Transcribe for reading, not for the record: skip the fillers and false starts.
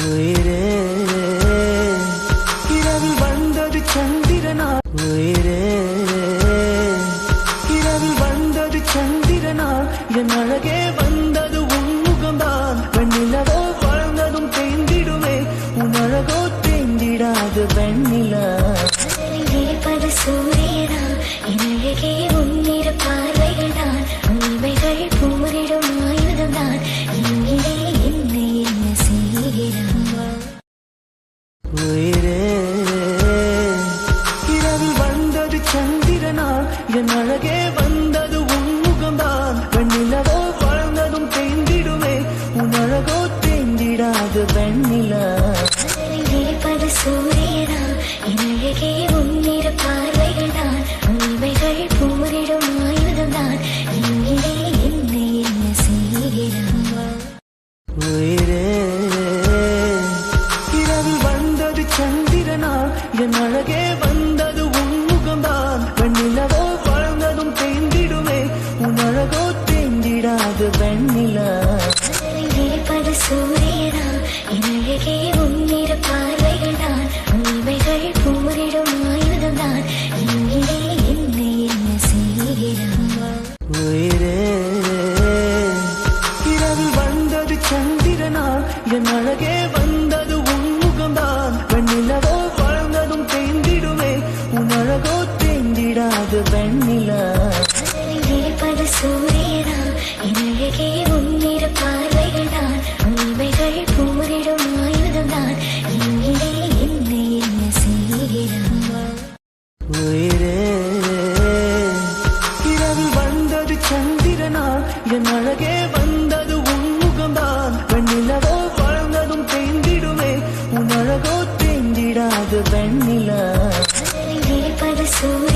உயிரே இரவில் வந்தது சந்திரனா உயிரே இரவில் வந்தது சந்திரனா என் அழகே வந்தது உன்முகம்தான் வெண்ணிலவோ வாழ்ந்ததும் தேய்ந்திடுமே உன் அழகோ தேய்ந்திடாது வெண்ணிலா சூரியனா என் அழகே உன்னிற பார்வைகள் தான் உண்மைகள் போரிடும் ஆயுதம் தான் இங்கே என்னை என்ன செய்கிறான் உயிரே இரவில் வந்தது சந்திரனா என் அழகே வந்தது உன்முகம்தான் வெண்ணிலவோ வாழ்ந்ததும் தேய்ந்திடுமே உன் அழகோ தேய்ந்திடாது வெண்ணிலா சூரியனா என் அழகே உன்னிற பார்வைகள் தான் உண்மைகள் போரிடும் ஆயுதம் தான் இங்கே என்னை என்ன செய்கிறான் உயிரே இரவில் வந்தது சந்திரனா என் அழகே வந்தது உன்முகம்தான் வெண்ணிலவோ வாழ்ந்ததும் தேய்ந்திடுமே உன் அழகோ தேய்ந்திடாது வெண்ணிலா சூரியனா என் அழகே உன்னிற பார்வைகள் தான் உண்மைகள் போரிடும் ஆயுதம் தான் இங்கே என்னை என்ன செய்கிறான் உயிரே இரவில் வந்தது சந்திரனா என் அழகே வந்தது உன்முகம்தான் வெண்ணிலவோ வாழ்ந்ததும் தேய்ந்திடுமே உன் அழகோ தேய்ந்திடாது வெண்ணிலா சூரியனா என் அழகே உன்னிற பார்வைகள் தான் உண்மைகள் போரிடும் ஆயுதம் தான் இங்கே என்னை என்ன செய்கிறான் உயிரே இரவில் வந்தது சந்திரனா என் அழகே வந்தது உன்முகம்தான் வெண்ணிலவோ வாழ்ந்ததும் தேய்ந்திடுமே உன் அழகோ தேய்ந்திடாது வெண்ணிலா சூரியனா